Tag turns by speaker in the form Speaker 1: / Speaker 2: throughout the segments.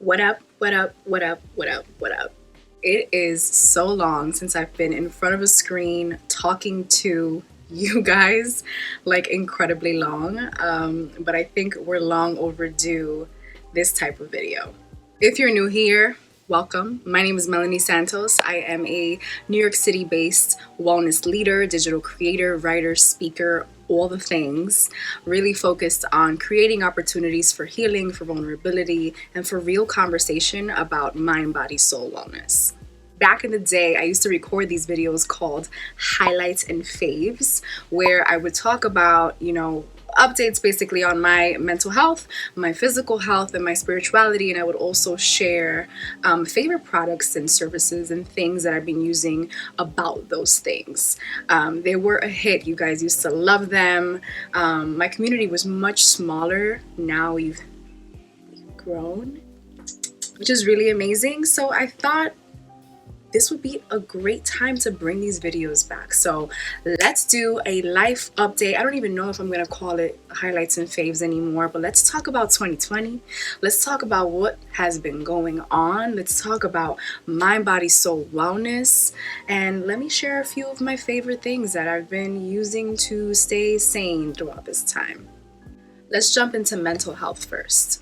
Speaker 1: What up, what up, what up, what up, what up? It is so long since I've been in front of a screen talking to you guys, like incredibly long. But I think we're long overdue this type of video. If you're new here, welcome. My name is Melanie Santos. I am a New York City based wellness leader, digital creator, writer, speaker, all the things, really focused on creating opportunities for healing, for vulnerability, and for real conversation about mind, body, soul wellness. Back in the day, I used to record these videos called highlights and faves, where I would talk about, updates basically on my mental health, my physical health, and my spirituality. And I would also share favorite products and services and things that I've been using about those things. They were a hit. You guys used to love them. My community was much smaller. Now we've grown, which is really amazing. So I thought this would be a great time to bring these videos back. So let's do a life update. I don't even know if I'm gonna call it highlights and faves anymore, but let's talk about 2020. Let's talk about what has been going on. Let's talk about mind, body, soul wellness. And let me share a few of my favorite things that I've been using to stay sane throughout this time. Let's jump into mental health first.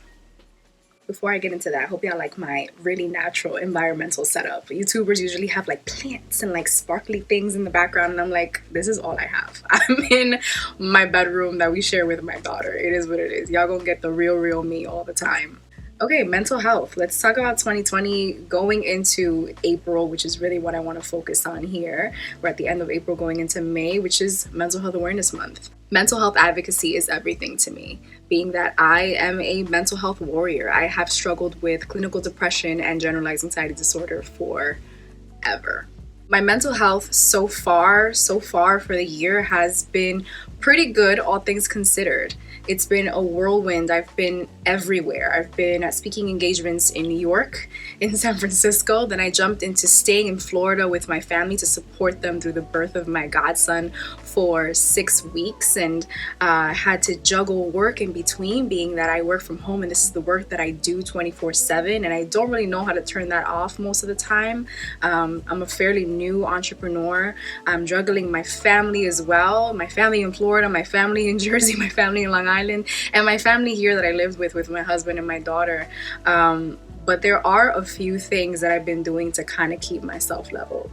Speaker 1: Before I get into that, I hope y'all like my really natural environmental setup. YouTubers usually have like plants and like sparkly things in the background, and I'm like, this is all I have. I'm in my bedroom that we share with my daughter. It is what it is. Y'all gonna get the real me all the time. Okay, mental health. Let's talk about 2020 going into April, which is really what I want to focus on here. We're at the end of April going into May, which is Mental Health Awareness Month. Mental health advocacy is everything to me, being that I am a mental health warrior. I have struggled with clinical depression and generalized anxiety disorder forever. My mental health so far for the year has been pretty good, all things considered. It's been a whirlwind. I've been everywhere. I've been at speaking engagements in New York, in San Francisco. Then I jumped into staying in Florida with my family to support them through the birth of my godson for 6 weeks, and had to juggle work in between, being that I work from home and this is the work that I do 24/7, and I don't really know how to turn that off most of the time. I'm a fairly new entrepreneur. I'm juggling my family as well. My family in Florida, my family in Jersey, my family in Long Island, and my family here that I lived with my husband and my daughter. But there are a few things that I've been doing to kind of keep myself level.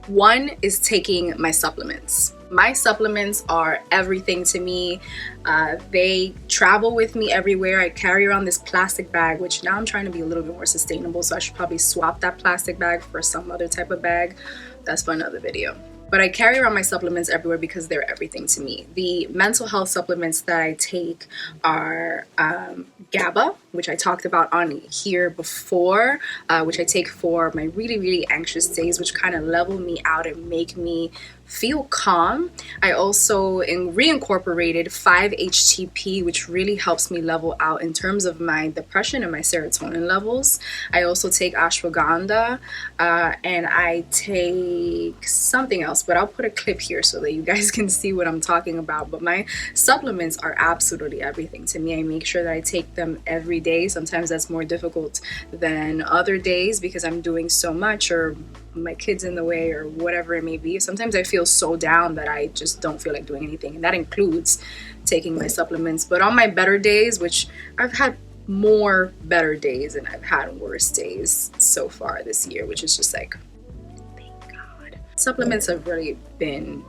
Speaker 1: One is taking my supplements. My supplements are everything to me. They travel with me everywhere. I carry around this plastic bag, which now I'm trying to be a little bit more sustainable, so I should probably swap that plastic bag for some other type of bag. That's for another video. But I carry around my supplements everywhere because they're everything to me. The mental health supplements that I take are GABA, which I talked about on here before, which I take for my really anxious days, which kind of level me out and make me feel calm. I also reincorporated 5-HTP, which really helps me level out in terms of my depression and my serotonin levels. I also take ashwagandha, and I take something else, but I'll put a clip here so that you guys can see what I'm talking about. But my supplements are absolutely everything to me. I make sure that I take them every day. Sometimes that's more difficult than other days because I'm doing so much, or my kids in the way, or whatever it may be. Sometimes I feel so down that I just don't feel like doing anything, and that includes taking my supplements. But on my better days, which I've had more better days and I've had worse days so far this year, which is just like, thank God. Supplements have really been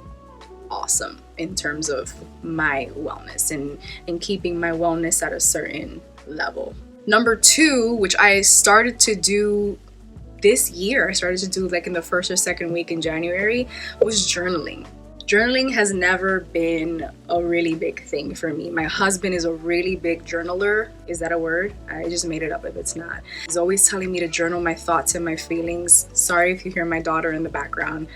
Speaker 1: awesome in terms of my wellness and keeping my wellness at a certain level. Number two, which I started to do this year, I started to do like in the first or second week in January, was journaling. Journaling has never been a really big thing for me. My husband is a really big journaler. Is that a word? I just made it up if it's not. He's always telling me to journal my thoughts and my feelings. Sorry if you hear my daughter in the background.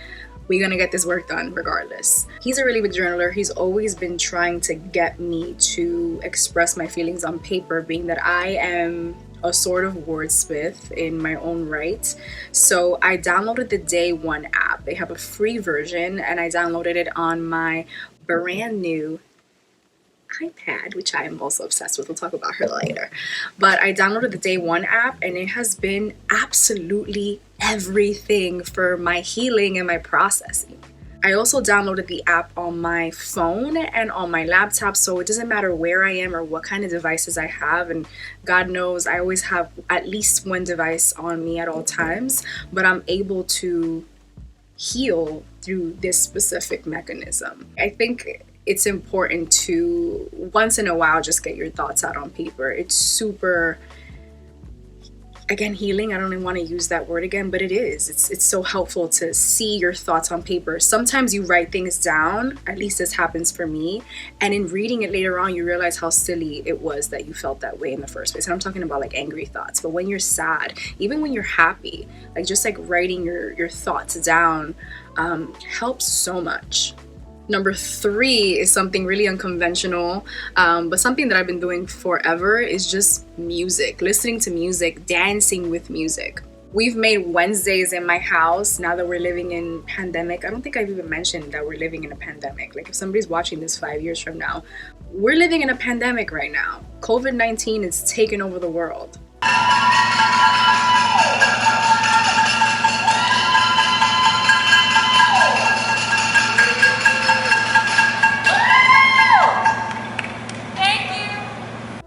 Speaker 1: We're gonna get this work done regardless. He's a really big journaler. He's always been trying to get me to express my feelings on paper, being that I am a sort of wordsmith in my own right. So I downloaded the Day One app. They have a free version, and I downloaded it on my brand new iPad, which I am also obsessed with. We'll talk about her later. But I downloaded the Day One app, and it has been absolutely everything for my healing and my processing. I also downloaded the app on my phone and on my laptop, so it doesn't matter where I am or what kind of devices I have. And God knows I always have at least one device on me at all times, but I'm able to heal through this specific mechanism. I think it's important to once in a while just get your thoughts out on paper. It's super, again, healing. I don't even want to use that word again, but it is. It's so helpful to see your thoughts on paper. Sometimes you write things down, at least this happens for me, and in reading it later on, you realize how silly it was that you felt that way in the first place. And I'm talking about like angry thoughts, but when you're sad, even when you're happy, like just like writing your thoughts down helps so much. Number 3 is something really unconventional, but something that I've been doing forever is just music, listening to music, dancing with music. We've made Wednesdays in my house now that we're living in pandemic. I don't think I've even mentioned that we're living in a pandemic. Like if somebody's watching this 5 years from now, we're living in a pandemic right now. COVID-19 is taking over the world.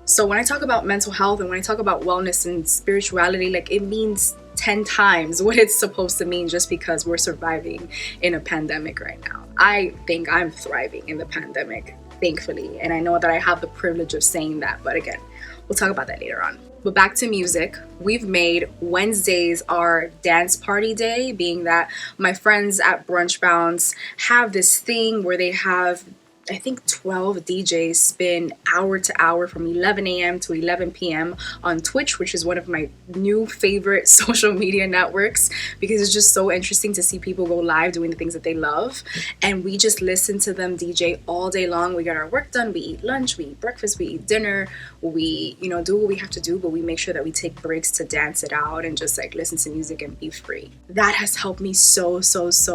Speaker 1: So when I talk about mental health and when I talk about wellness and spirituality, like it means 10 times what it's supposed to mean just because we're surviving in a pandemic right now. I think I'm thriving in the pandemic, thankfully, and I know that I have the privilege of saying that, but again, we'll talk about that later on. But back to music, we've made Wednesdays our dance party day, being that my friends at Brunch Bounce have this thing where they have, I think 12 DJs spin hour to hour from 11 a.m. to 11 p.m. on Twitch, which is one of my new favorite social media networks because it's just so interesting to see people go live doing the things that they love. And we just listen to them DJ all day long. We get our work done, we eat lunch, we eat breakfast, we eat dinner, we, do what we have to do, but we make sure that we take breaks to dance it out and just like listen to music and be free. That has helped me so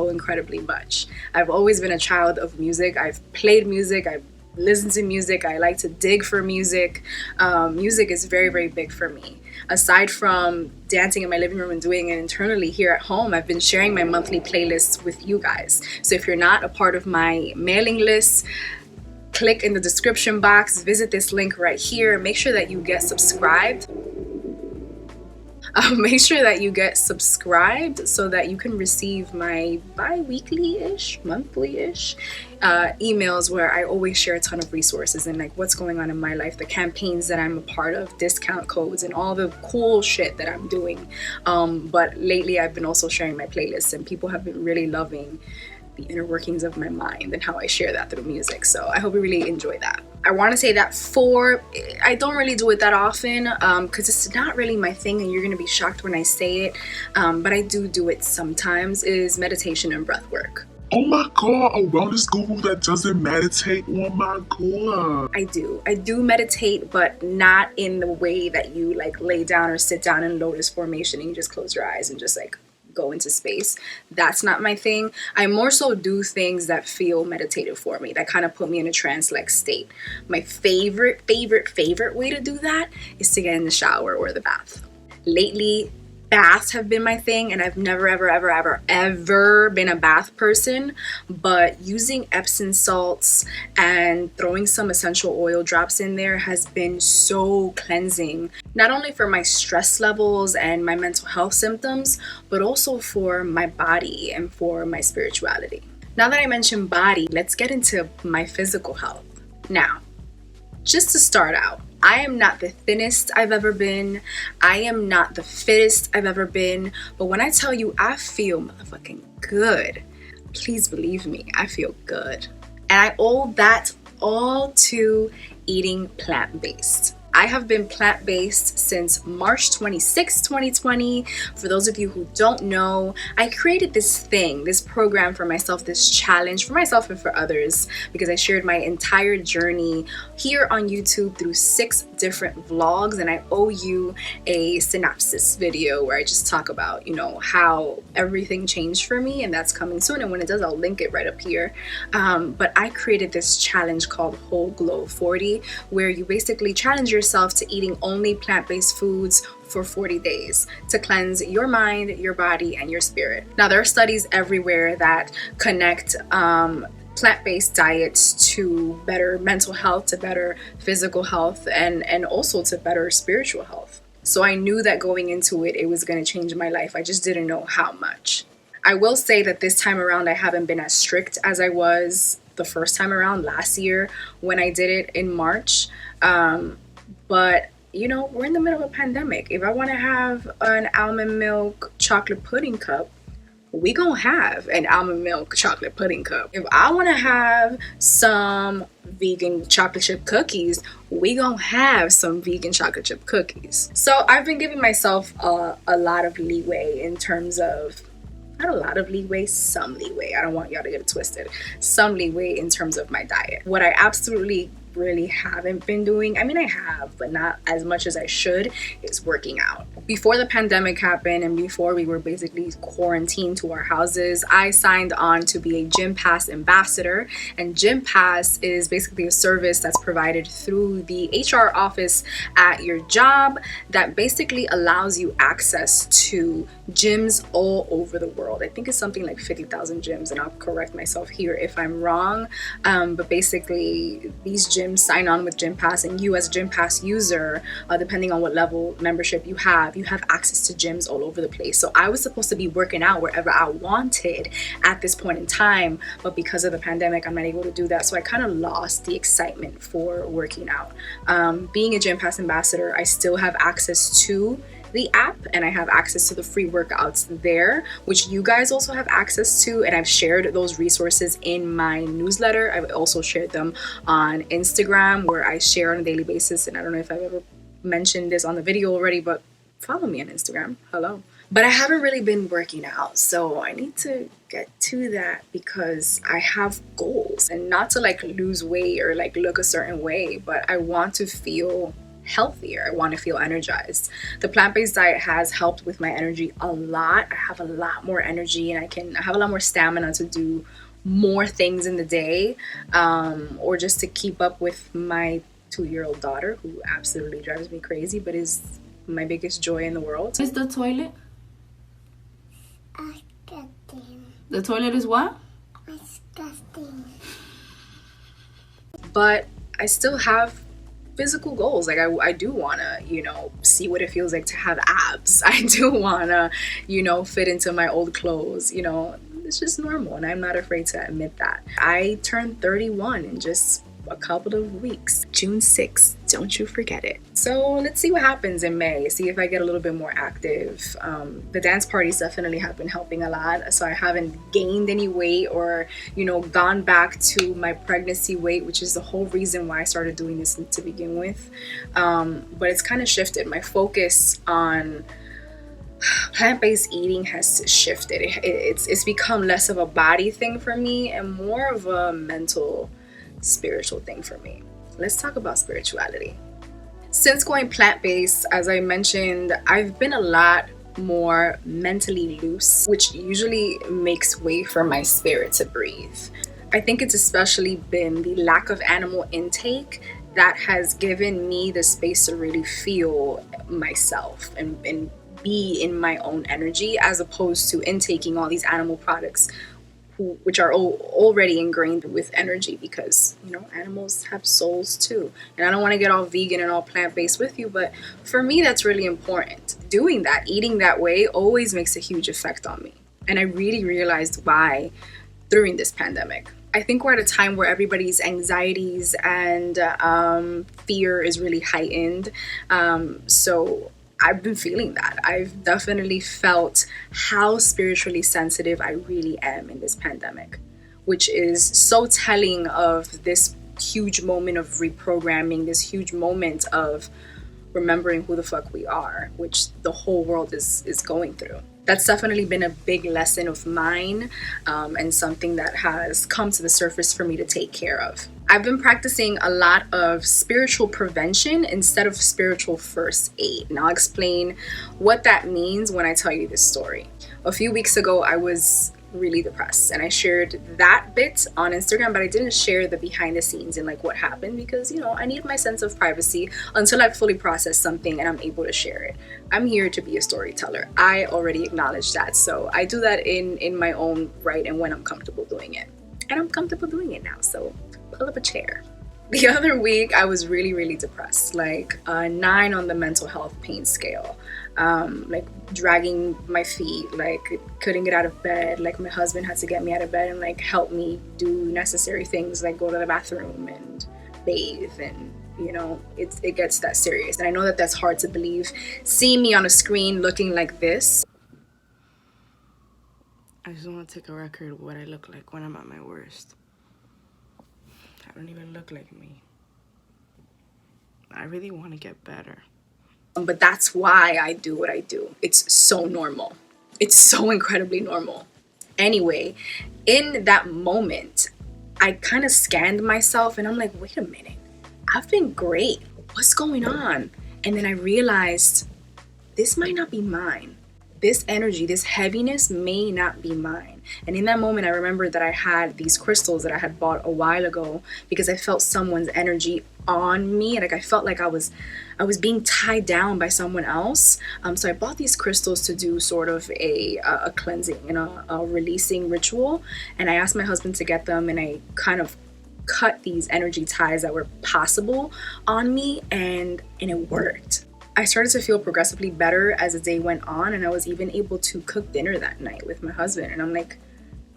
Speaker 1: incredibly much. I've always been a child of music. I've played music, I listen to music, I like to dig for music. Music is very big for me. Aside from dancing in my living room and doing it internally here at home, I've been sharing my monthly playlists with you guys. So if you're not a part of my mailing list, click in the description box, visit this link right here, make sure that you get subscribed. Make sure that you get subscribed so that you can receive my bi-weekly-ish, monthly-ish emails where I always share a ton of resources and like what's going on in my life, the campaigns that I'm a part of, discount codes, and all the cool shit that I'm doing. But lately I've been also sharing my playlists, and people have been really loving the inner workings of my mind and how I share that through music. So I hope you really enjoy that. I want to say that 4, I don't really do it that often because it's not really my thing, and you're going to be shocked when I say it, but I do it sometimes, is meditation and breath work.
Speaker 2: Oh my god, a wellness guru that doesn't meditate? Oh my god.
Speaker 1: I do meditate, but not in the way that you like lay down or sit down in lotus formation and you just close your eyes and just like go into space. That's not my thing. I more so do things that feel meditative for me, that kind of put me in a trance-like state. My favorite way to do that is to get in the shower or the bath. Lately, baths have been my thing, and I've never ever been a bath person, but using Epsom salts and throwing some essential oil drops in there has been so cleansing, not only for my stress levels and my mental health symptoms, but also for my body and for my spirituality. Now that I mentioned body, let's get into my physical health. Now, just to start out, I am not the thinnest I've ever been. I am not the fittest I've ever been. But when I tell you I feel motherfucking good, please believe me, I feel good. And I owe that all to eating plant-based. I have been plant-based since March 26, 2020. For those of you who don't know, I created this program for myself, this challenge for myself and for others, because I shared my entire journey here on YouTube through 6 different vlogs, and I owe you a synopsis video where I just talk about, how everything changed for me, and that's coming soon. And when it does, I'll link it right up here. But I created this challenge called Whole Glow 40, where you basically challenge yourself to eating only plant-based foods for 40 days to cleanse your mind, your body, and your spirit. Now, there are studies everywhere that connect plant-based diets to better mental health, to better physical health, and also to better spiritual health. So I knew that going into it, it was going to change my life. I just didn't know how much. I will say that this time around, I haven't been as strict as I was the first time around last year when I did it in March. But we're in the middle of a pandemic. If I want to have an almond milk chocolate pudding cup, we gonna have an almond milk chocolate pudding cup. If I want to have some vegan chocolate chip cookies, we gonna have some vegan chocolate chip cookies. So I've been giving myself a lot of leeway in terms of, not a lot of leeway, some leeway. I don't want y'all to get it twisted. Some leeway in terms of my diet. What I absolutely really haven't been doing, I mean I have, but not as much as I should, is working out. Before the pandemic happened and before we were basically quarantined to our houses, I signed on to be a Gym Pass ambassador. And Gym Pass is basically a service that's provided through the HR office at your job that basically allows you access to gyms all over the world. I think it's something like 50,000 gyms, and I'll correct myself here if I'm wrong. But basically, these gyms sign on with Gym Pass, and you as a Gym Pass user, depending on what level membership you have access to gyms all over the place. So I was supposed to be working out wherever I wanted at this point in time, but because of the pandemic, I'm not able to do that. So I kind of lost the excitement for working out. Being a Gym Pass ambassador, I still have access to the app, and I have access to the free workouts there, which you guys also have access to, and I've shared those resources in my newsletter. I've also shared them on Instagram, where I share on a daily basis, and I don't know if I've ever mentioned this on the video already, but follow me on Instagram. Hello. But I haven't really been working out, so I need to get to that because I have goals, and not to lose weight or look a certain way, but I want to feel healthier. I want to feel energized. The plant-based diet has helped with my energy a lot. I have a lot more energy, and I have a lot more stamina to do more things in the day, or just to keep up with my 2-year-old daughter, who absolutely drives me crazy, but is my biggest joy in the world.
Speaker 3: Is the toilet?
Speaker 4: Disgusting.
Speaker 3: The toilet is what?
Speaker 4: Disgusting.
Speaker 1: But I still have physical goals. I do want to, see what it feels like to have abs. I do want to, fit into my old clothes. It's just normal, and I'm not afraid to admit that. I turned 31 in just a couple of weeks. June 6th, don't you forget it. So let's see what happens in May, see if I get a little bit more active. The dance parties definitely have been helping a lot, so I haven't gained any weight or gone back to my pregnancy weight, which is the whole reason why I started doing this to begin with. But it's kind of shifted. My focus on plant-based eating has shifted. It's become less of a body thing for me and more of a mental, spiritual thing for me. Let's talk about spirituality. Since going plant-based, as I mentioned, I've been a lot more mentally loose, which usually makes way for my spirit to breathe. I think it's especially been the lack of animal intake that has given me the space to really feel myself and be in my own energy, as opposed to intaking all these animal products which are already ingrained with energy, because animals have souls too. And I don't want to get all vegan and all plant-based with you, but for me that's really important. Doing that, eating that way, always makes a huge effect on me, and I really realized why during this pandemic. I think we're at a time where everybody's anxieties and fear is really heightened, so I've been feeling that. I've definitely felt how spiritually sensitive I really am in this pandemic, which is so telling of this huge moment of reprogramming, this huge moment of remembering who the fuck we are, which the whole world is going through. That's definitely been a big lesson of mine, and something that has come to the surface for me to take care of. I've been practicing a lot of spiritual prevention instead of spiritual first aid. And I'll explain what that means when I tell you this story. A few weeks ago, I was really depressed, and I shared that bit on Instagram, but I didn't share the behind the scenes and like what happened, because I need my sense of privacy until I fully process something and I'm able to share it. I'm here to be a storyteller. I already acknowledge that, so I do that in my own right and when I'm comfortable doing it, and I'm comfortable doing it now, so pull up a chair. The other week I was really depressed, like a 9 on the mental health pain scale. Like dragging my feet, like couldn't get out of bed, like my husband had to get me out of bed and like help me do necessary things like go to the bathroom and bathe, and it gets that serious. And I know that that's hard to believe, seeing me on a screen looking like this.
Speaker 3: I just want to take a record of what I look like when I'm at my worst. I don't even look like me. I really want to get better.
Speaker 1: But that's why I do what I do. It's so normal. It's so incredibly normal. Anyway, in that moment, I kind of scanned myself and I'm like, wait a minute, I've been great. What's going on? And then I realized this might not be mine. This energy, this heaviness may not be mine. And in that moment, I remembered that I had these crystals that I had bought a while ago because I felt someone's energy on me. Like I felt like I was being tied down by someone else. So I bought these crystals to do sort of a cleansing and a releasing ritual. And I asked my husband to get them, and I kind of cut these energy ties that were possible on me, and it worked. I started to feel progressively better as the day went on, and I was even able to cook dinner that night with my husband. And I'm like,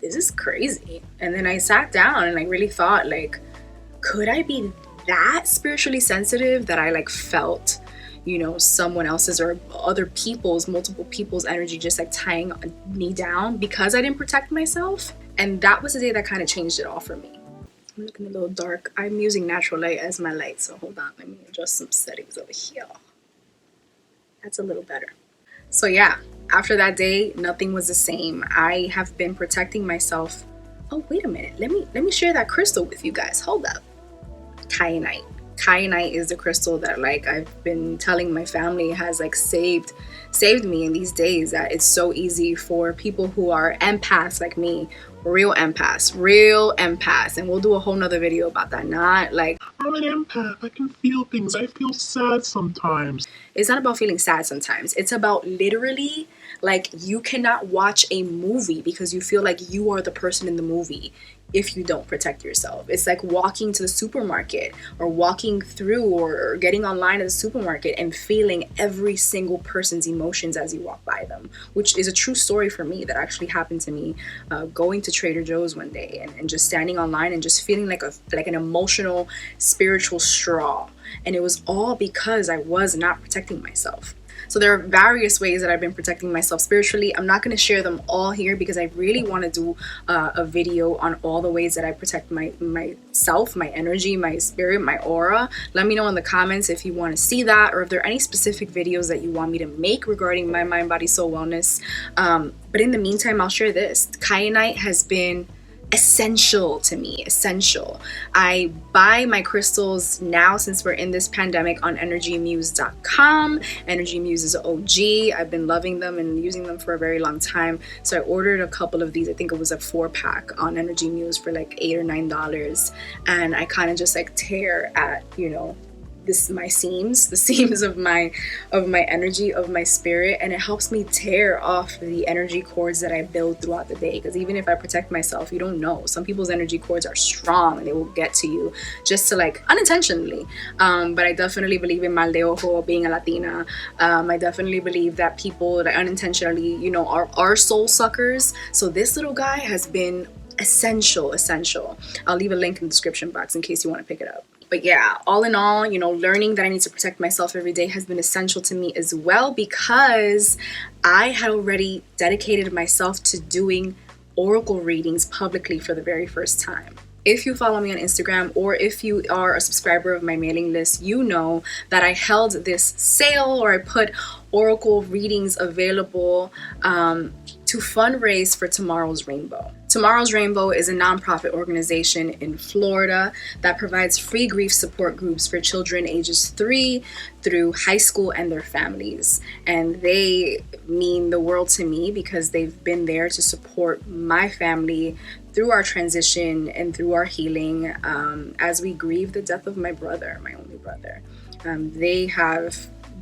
Speaker 1: this is crazy. And then I sat down and I really thought, like, could I be that spiritually sensitive that I like felt, someone else's or other people's, multiple people's energy just like tying me down because I didn't protect myself? And that was the day that kind of changed it all for me. I'm looking a little dark. I'm using natural light as my light, so hold on, let me adjust some settings over here. That's a little better. So yeah, after that day, nothing was the same. I have been protecting myself. Oh, wait a minute. Let me share that crystal with you guys. Hold up. Kyanite. Kyanite is the crystal that like I've been telling my family has like saved me in these days, that it's so easy for people who are empaths like me, real empaths, and we'll do a whole nother video about that. Not like
Speaker 2: I'm an empath. I can feel things. I feel sad sometimes.
Speaker 1: It's not about feeling sad sometimes. It's about literally, like, you cannot watch a movie because you feel like you are the person in the movie if you don't protect yourself. It's like walking to the supermarket or walking through or getting online at the supermarket and feeling every single person's emotions as you walk by them, which is a true story for me that actually happened to me going to Trader Joe's one day and just standing online and just feeling like an emotional, spiritual straw. And it was all because I was not protecting myself. So there are various ways that I've been protecting myself spiritually. I'm not going to share them all here because I really want to do a video on all the ways that I protect myself, my energy, my spirit, my aura. Let me know in the comments if you want to see that, or if there are any specific videos that you want me to make regarding my mind, body, soul wellness. But in the meantime, I'll share this. Kyanite has been essential to me, essential. I buy my crystals now, since we're in this pandemic, on energymuse.com. Energy Muse is an OG. I've been loving them and using them for a very long time. So I ordered a couple of these. I think it was a 4-pack on Energy Muse for like $8 or $9. And I kind of just like tear at, the seams of my energy, of my spirit, and it helps me tear off the energy cords that I build throughout the day. Because even if I protect myself, you don't know, some people's energy cords are strong and they will get to you just to like unintentionally. But I definitely believe in mal de ojo, being a Latina. I definitely believe that people that unintentionally, are soul suckers. So this little guy has been essential. I'll leave a link in the description box in case you want to pick it up. But yeah, all in all, learning that I need to protect myself every day has been essential to me as well, because I had already dedicated myself to doing oracle readings publicly for the very first time. If you follow me on Instagram, or if you are a subscriber of my mailing list, you know that I held this sale, or I put oracle readings available to fundraise for Tomorrow's Rainbow. Tomorrow's Rainbow is a nonprofit organization in Florida that provides free grief support groups for children ages 3 through high school and their families. And they mean the world to me because they've been there to support my family through our transition and through our healing as we grieve the death of my brother, my only brother. They have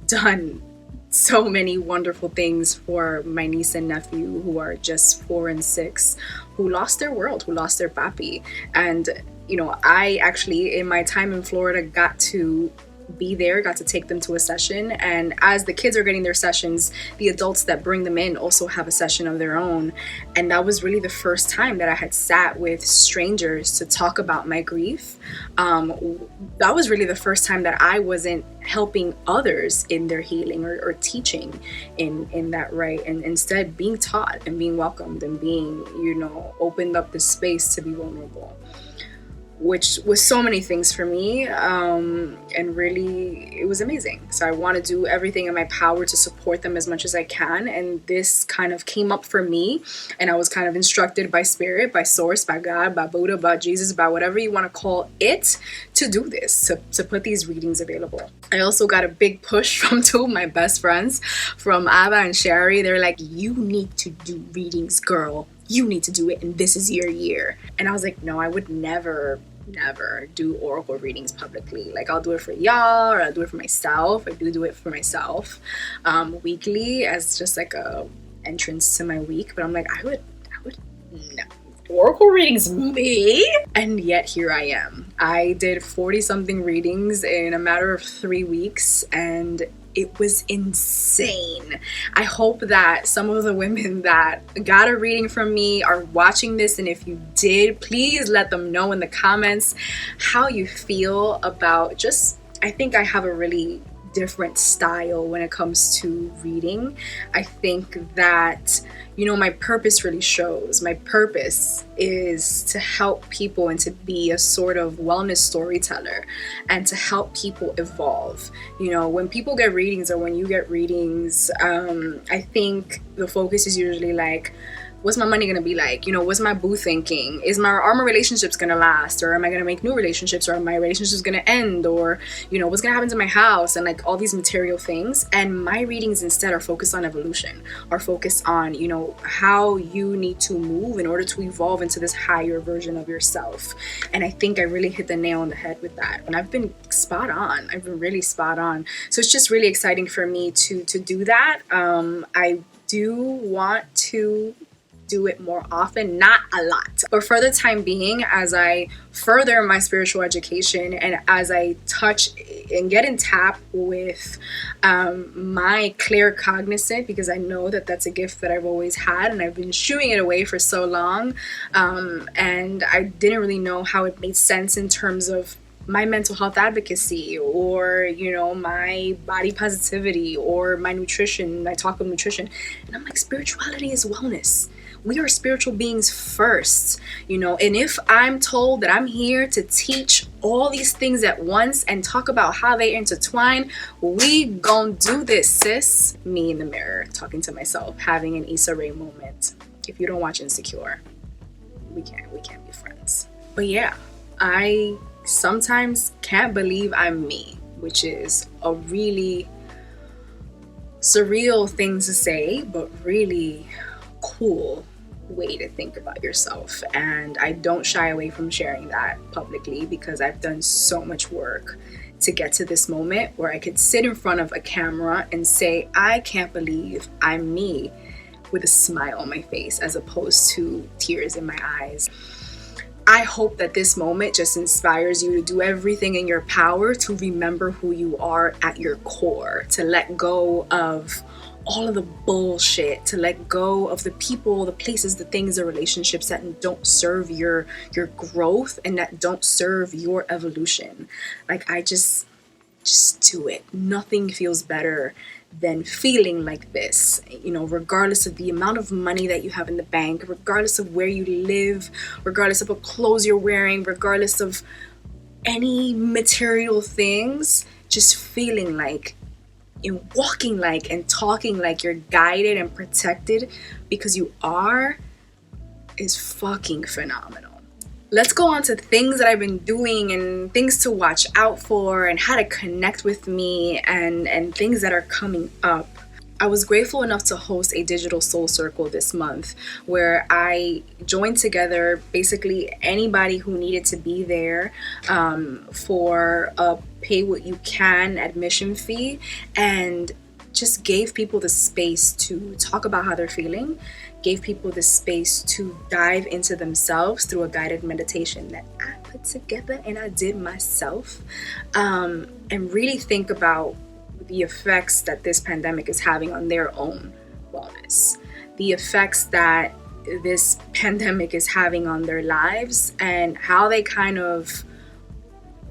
Speaker 1: done so many wonderful things for my niece and nephew, who are just 4 and 6, who lost their world, who lost their papi. And, you know, I actually, in my time in Florida, got to be there, got to take them to a session. And as the kids are getting their sessions, the adults that bring them in also have a session of their own. And that was really the first time that I had sat with strangers to talk about my grief. That was really the first time that I wasn't helping others in their healing, or teaching in that right, and instead being taught and being welcomed and being, you know, opened up the space to be vulnerable, which was so many things for me, and really it was amazing. So I want to do everything in my power to support them as much as I can, and this kind of came up for me, and I was kind of instructed by spirit, by source, by God, by Buddha, by Jesus, by whatever you want to call it, to do this, to put these readings available. I also got a big push from two of my best friends, from Ava and Sherry. They're like, you need to do readings, girl. You need to do it, and this is your year. And I was like, no, I would never do oracle readings publicly. Like, I'll do it for y'all, or I'll do it for myself. I do it for myself weekly as just like a entrance to my week. But I'm like, I would no. Oracle readings, me? And yet here I am. I did 40 something readings in a matter of 3 weeks, and it was insane. I hope that some of the women that got a reading from me are watching this, and if you did, please let them know in the comments how you feel about just, I think I have a really different style when it comes to reading. I think that, you know, my purpose really shows. My purpose is to help people and to be a sort of wellness storyteller and to help people evolve. You know, when people get readings, or when you get readings, I think the focus is usually like, what's my money gonna be like? You know, what's my boo thinking? Are my relationships gonna last? Or am I gonna make new relationships? Or are my relationships gonna end? Or, you know, what's gonna happen to my house? And like all these material things. And my readings instead are focused on evolution, are focused on, you know, how you need to move in order to evolve into this higher version of yourself. And I think I really hit the nail on the head with that. And I've been spot on. I've been really spot on. So it's just really exciting for me to do that. I do want to do it more often, not a lot, but for the time being, as I further my spiritual education and as I touch and get in tap with my clear cognizant, because I know that that's a gift that I've always had and I've been shooing it away for so long, and I didn't really know how it made sense in terms of my mental health advocacy, or, you know, my body positivity, or my nutrition. I talk of nutrition, and I'm like, spirituality is wellness. We are spiritual beings first, you know, and if I'm told that I'm here to teach all these things at once and talk about how they intertwine, we gon' do this, sis. Me in the mirror, talking to myself, having an Issa Rae moment. If you don't watch Insecure, we can't be friends. But yeah, I sometimes can't believe I'm me, which is a really surreal thing to say, but really cool way to think about yourself. And I don't shy away from sharing that publicly, because I've done so much work to get to this moment where I could sit in front of a camera and say, I can't believe I'm me, with a smile on my face as opposed to tears in my eyes. I hope that this moment just inspires you to do everything in your power to remember who you are at your core, to let go of all of the bullshit, to let go of the people, the places, the things, the relationships that don't serve your growth and that don't serve your evolution. Like, I just do it. Nothing feels better than feeling like this, regardless of the amount of money that you have in the bank, regardless of where you live, regardless of what clothes you're wearing, regardless of any material things, just feeling like and walking like and talking like you're guided and protected because you are, is fucking phenomenal. Let's go on to things that I've been doing and things to watch out for and how to connect with me and things that are coming up. I was grateful enough to host a digital soul circle this month where I joined together basically anybody who needed to be there for a pay what you can admission fee, and just gave people the space to talk about how they're feeling, gave people the space to dive into themselves through a guided meditation that I put together and I did myself, and really think about the effects that this pandemic is having on their own wellness, the effects that this pandemic is having on their lives, and how they kind of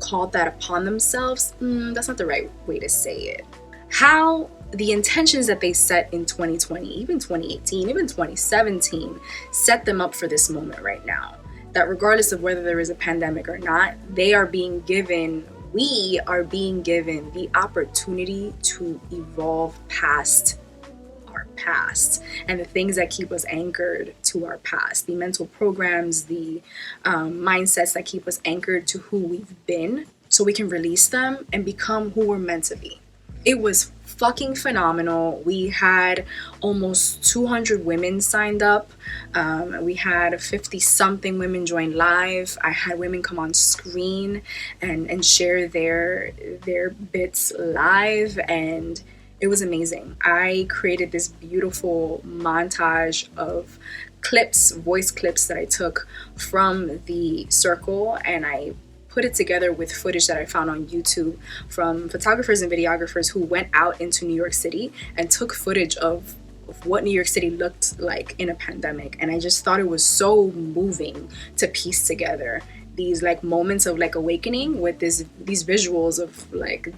Speaker 1: called that upon themselves. That's not the right way to say it. How the intentions that they set in 2020, even 2018, even 2017, set them up for this moment right now. That regardless of whether there is a pandemic or not, we are being given the opportunity to evolve past our past and the things that keep us anchored to our past, the mental programs, the mindsets that keep us anchored to who we've been, so we can release them and become who we're meant to be. It was fucking phenomenal. We had almost 200 women signed up. We had 50 something women join live. I had women come on screen and share their bits live, and it was amazing. I created this beautiful montage of clips, voice clips that I took from the circle, and I put it together with footage that I found on YouTube from photographers and videographers who went out into New York City and took footage of what New York City looked like in a pandemic. And I just thought it was so moving to piece together these like moments of like awakening with these visuals of like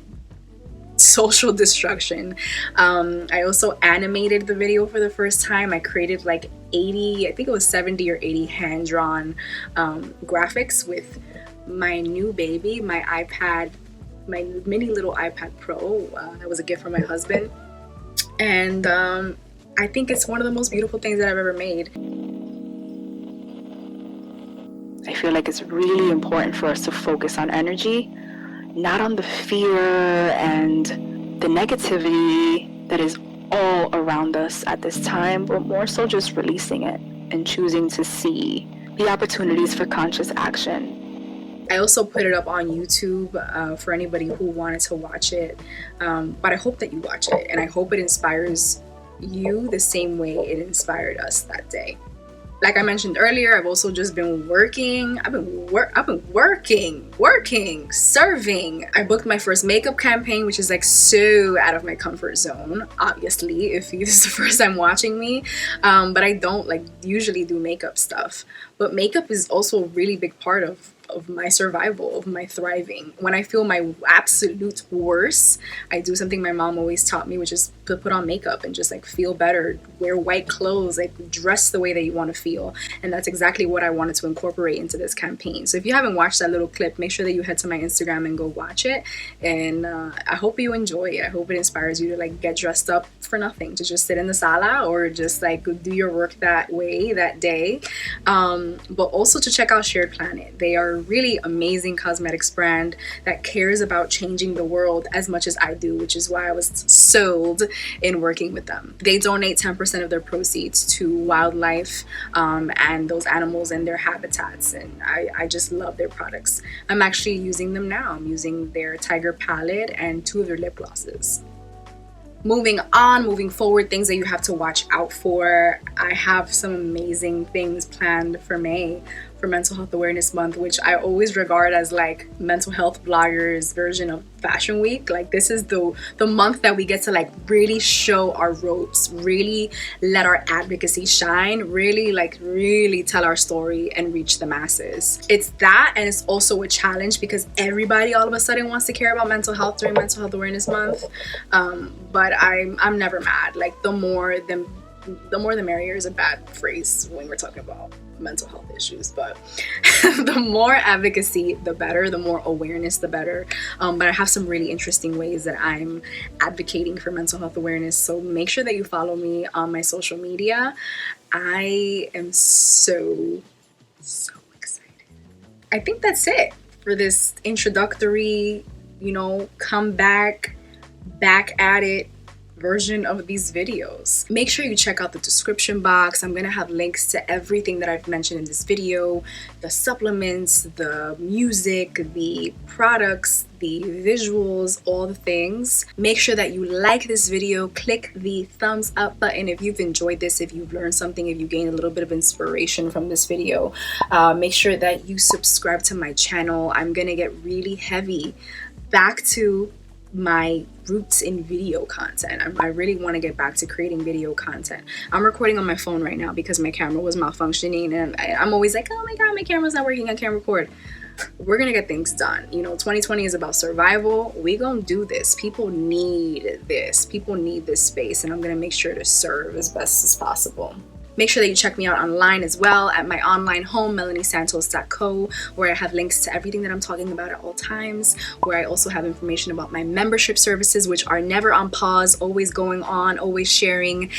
Speaker 1: social destruction. I also animated the video for the first time. I created like 80, I think it was 70 or 80 hand-drawn graphics with my new baby, my iPad, my mini little iPad Pro. That was a gift from my husband. And I think it's one of the most beautiful things that I've ever made.
Speaker 3: I feel like it's really important for us to focus on energy, not on the fear and the negativity that is all around us at this time, but more so just releasing it and choosing to see the opportunities for conscious action.
Speaker 1: I also put it up on YouTube for anybody who wanted to watch it, but I hope that you watch it, and I hope it inspires you the same way it inspired us that day. Like I mentioned earlier, I've also just been working. I've been working, serving. I booked my first makeup campaign, which is like so out of my comfort zone, obviously, if this is the first time watching me. But I don't like usually do makeup stuff. But makeup is also a really big part of my survival, of my thriving. When I feel my absolute worst, I do something my mom always taught me, which is to put on makeup and just like feel better, wear white clothes, like dress the way that you want to feel. And that's exactly what I wanted to incorporate into this campaign. So if you haven't watched that little clip, make sure that you head to my Instagram and go watch it. And I hope you enjoy it. I hope it inspires you to like get dressed up for nothing, to just sit in the sala or just like do your work that way that day. But also to check out Shared Planet. They are a really amazing cosmetics brand that cares about changing the world as much as I do, which is why I was sold in working with them. They donate 10% of their proceeds to wildlife and those animals and their habitats, and I just love their products. I'm actually using them now. I'm using their Tiger palette and 2 of their lip glosses. Moving forward, things that you have to watch out for. I have some amazing things planned for May. for Mental Health Awareness Month, which I always regard as like mental health bloggers version of Fashion Week. Like this is the month that we get to like really show our ropes, really let our advocacy shine, really tell our story and reach the masses. It's that, and it's also a challenge because everybody all of a sudden wants to care about mental health during Mental Health Awareness Month. But I'm never mad. Like the more the merrier is a bad phrase when we're talking about mental health issues, but the more advocacy the better, the more awareness the better. But I have some really interesting ways that I'm advocating for mental health awareness, so make sure that you follow me on my social media. I am so excited. I think that's it for this introductory, come back at it version of these videos. Make sure you check out the description box. I'm gonna have links to everything that I've mentioned in this video, the supplements, the music, the products, the visuals, all the things. Make sure that you like this video, click the thumbs up button if you've enjoyed this, if you've learned something, if you gained a little bit of inspiration from this video. Make sure that you subscribe to my channel. I'm gonna get really heavy back to my roots in video content. I really want to get back to creating video content. I'm recording on my phone right now because my camera was malfunctioning, and I'm always like, oh my god, my camera's not working, I can't record. We're gonna get things done. 2020 is about survival. We gonna do this. People need this. People need this space, and I'm gonna make sure to serve as best as possible. Make sure that you check me out online as well at my online home, melaniesantos.co, where I have links to everything that I'm talking about at all times, where I also have information about my membership services, which are never on pause, always going on, always sharing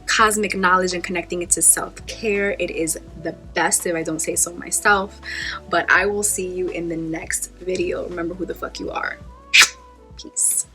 Speaker 1: cosmic knowledge and connecting it to self-care. It is the best, if I don't say so myself. But I will see you in the next video. Remember who the fuck you are. Peace.